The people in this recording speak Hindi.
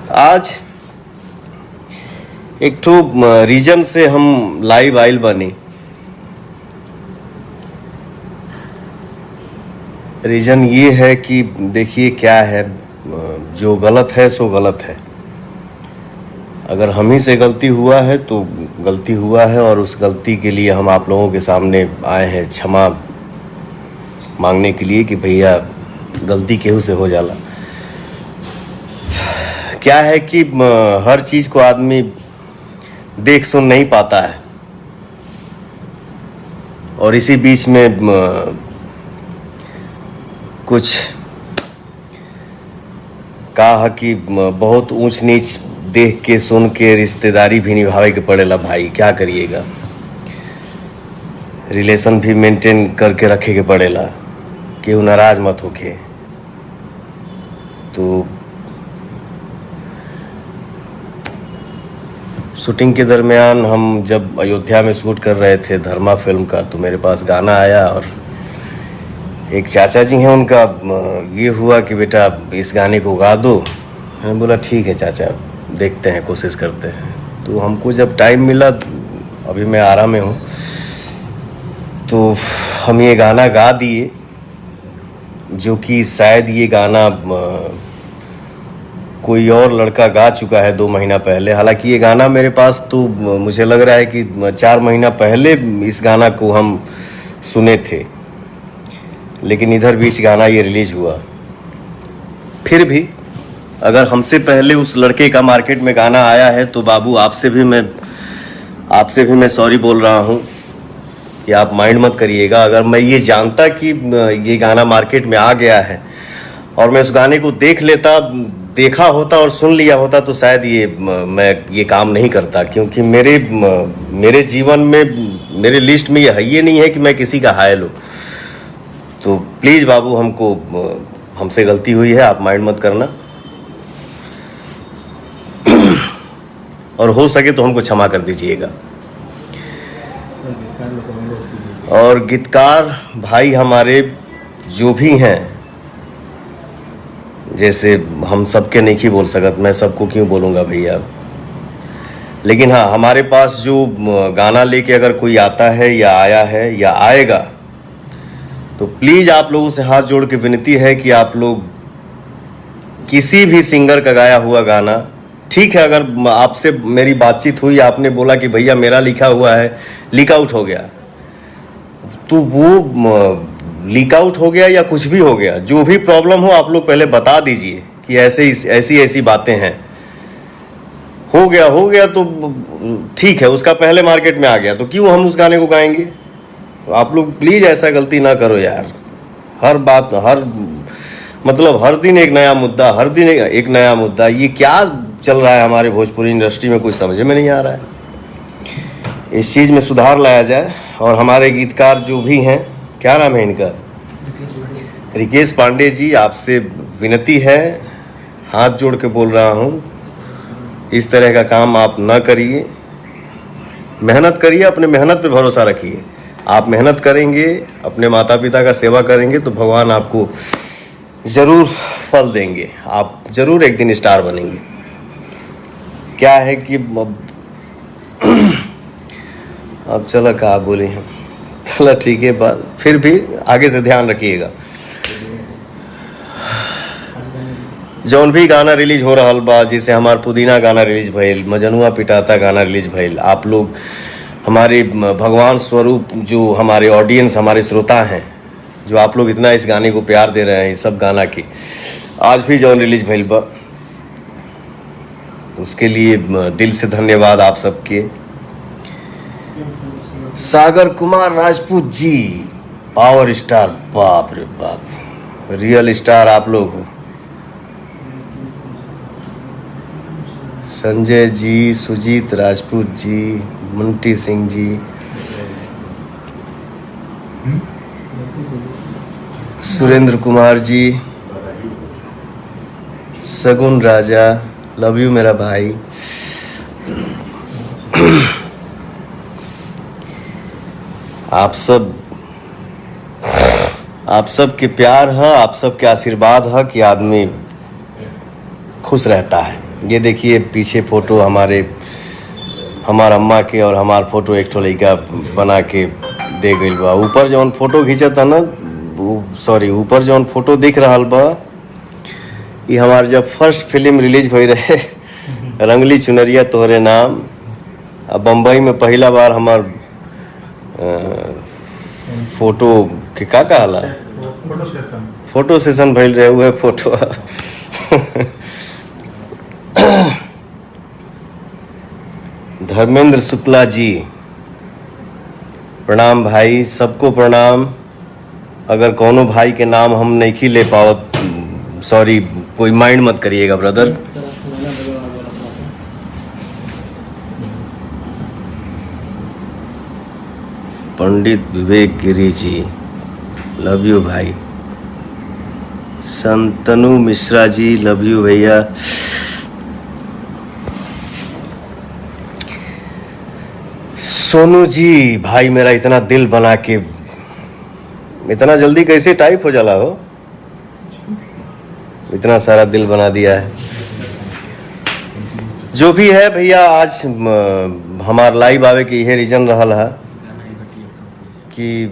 आज एक ठो रीजन से हम लाइव आइल बनी। रीजन ये है कि देखिए क्या है, जो गलत है सो गलत है। अगर हम ही से गलती हुआ है तो गलती हुआ है, और उस गलती के लिए हम आप लोगों के सामने आए हैं क्षमा मांगने के लिए कि भैया गलती केहू से हो जाला। क्या है कि हर चीज़ को आदमी देख सुन नहीं पाता है, और इसी बीच में कुछ कहा कि बहुत ऊंच नीच देख के सुन के रिश्तेदारी भी निभावे के पड़ेला। भाई क्या करिएगा, रिलेशन भी मेंटेन करके रखे के पड़ेला, केहू नाराज मत होके। तो शूटिंग के दरमियान हम जब अयोध्या में शूट कर रहे थे धर्मा फिल्म का, तो मेरे पास गाना आया, और एक चाचा जी हैं, उनका ये हुआ कि बेटा इस गाने को गा दो। मैंने बोला ठीक है चाचा, देखते हैं, कोशिश करते हैं। तो हमको जब टाइम मिला, अभी मैं आराम में हूँ, तो हम ये गाना गा दिए, जो कि शायद ये गाना कोई और लड़का गा चुका है 2 महीना पहले। हालांकि ये गाना मेरे पास तो मुझे लग रहा है कि 4 महीना पहले इस गाना को हम सुने थे, लेकिन इधर बीच गाना ये रिलीज हुआ। फिर भी अगर हमसे पहले उस लड़के का मार्केट में गाना आया है तो बाबू आपसे भी मैं सॉरी बोल रहा हूँ कि आप माइंड मत करिएगा। अगर मैं ये जानता कि ये गाना मार्केट में आ गया है और मैं उस गाने को देखा होता और सुन लिया होता, तो शायद मैं ये काम नहीं करता, क्योंकि मेरे जीवन में, मेरे लिस्ट में ये नहीं है कि मैं किसी का हायल हूँ। तो प्लीज़ बाबू, हमसे गलती हुई है, आप माइंड मत करना, और हो सके तो हमको क्षमा कर दीजिएगा। और गीतकार भाई हमारे जो भी हैं, जैसे हम सबके नहीं बोल सकत, मैं सबको क्यों बोलूँगा भैया, लेकिन हाँ, हमारे पास जो गाना लेके अगर कोई आता है या आया है या आएगा, तो प्लीज़ आप लोगों से हाथ जोड़ के विनती है कि आप लोग किसी भी सिंगर का गाया हुआ गाना, ठीक है, अगर आपसे मेरी बातचीत हुई, आपने बोला कि भैया मेरा लिखा हुआ है लीक आउट हो गया, तो वो लीक आउट हो गया या कुछ भी हो गया, जो भी प्रॉब्लम हो आप लोग पहले बता दीजिए कि ऐसी बातें हैं। हो गया तो ठीक है, उसका पहले मार्केट में आ गया, तो क्यों हम उस गाने को गाएंगे? आप लोग प्लीज़ ऐसा गलती ना करो यार। हर दिन एक नया मुद्दा, ये क्या चल रहा है हमारे भोजपुरी इंडस्ट्री में, कुछ समझ में नहीं आ रहा है। इस चीज़ में सुधार लाया जाए। और हमारे गीतकार जो भी हैं, क्या नाम है इनका, रिकेश पांडे जी, आपसे विनती है, हाथ जोड़ के बोल रहा हूँ, इस तरह का काम आप न करिए। मेहनत करिए, अपने मेहनत पे भरोसा रखिए। आप मेहनत करेंगे, अपने माता पिता का सेवा करेंगे, तो भगवान आपको ज़रूर फल देंगे, आप ज़रूर एक दिन स्टार बनेंगे। क्या है कि अब चलो क्या बोले हम, चलो ठीक है, बात फिर भी आगे से ध्यान रखिएगा। जौन भी गाना रिलीज हो रहा बा, जैसे हमार पुदीना गाना रिलीज भइल, मजनुआ पिटाता गाना रिलीज भइल, आप लोग हमारे भगवान स्वरूप, जो हमारे ऑडियंस, हमारे श्रोता हैं, जो आप लोग इतना इस गाने को प्यार दे रहे हैं, इस सब गाना की, आज भी जौन रिलीज भइल बा, उसके लिए दिल से धन्यवाद आप सबके। सागर कुमार राजपूत जी, पावर स्टार, बाप रे बाप, रियल स्टार आप लोग हो। संजय जी, सुजीत राजपूत जी, मुंटी सिंह जी, सुरेंद्र कुमार जी, सगुन राजा, लव यू मेरा भाई। आप सब के प्यार है, आप सब के आशीर्वाद है कि आदमी खुश रहता है। ये देखिए पीछे फोटो हमार अम्मा के और हमार फोटो एक ठो लड़का बना के दे गइल बा। ऊपर जौन फोटो खींचता ना, सॉरी ऊपर जौन फोटो दिख रहा बा, ये हमार जब फर्स्ट फिल्म रिलीज भई रहे रंगली चुनरिया तोहरे नाम, अब बम्बई में पहला बार हमार फोटो के का कहला फोटो सेशन भइल रहे हुए फोटो। धर्मेंद्र शुक्ला जी प्रणाम भाई, सबको प्रणाम। अगर कोनो भाई के नाम हम नहीं ले पावत, सॉरी, कोई माइंड मत करिएगा brother. Pandit Vivek Giri ji, love you भाई। संतनु मिश्रा जी, लव यू भैया। सोनू जी भाई, मेरा इतना दिल बना के इतना जल्दी कैसे टाइप हो जाला हो, इतना सारा दिल बना दिया है। जो भी है भैया, आज हमार लाइव आवे के यह रीजन रहा है कि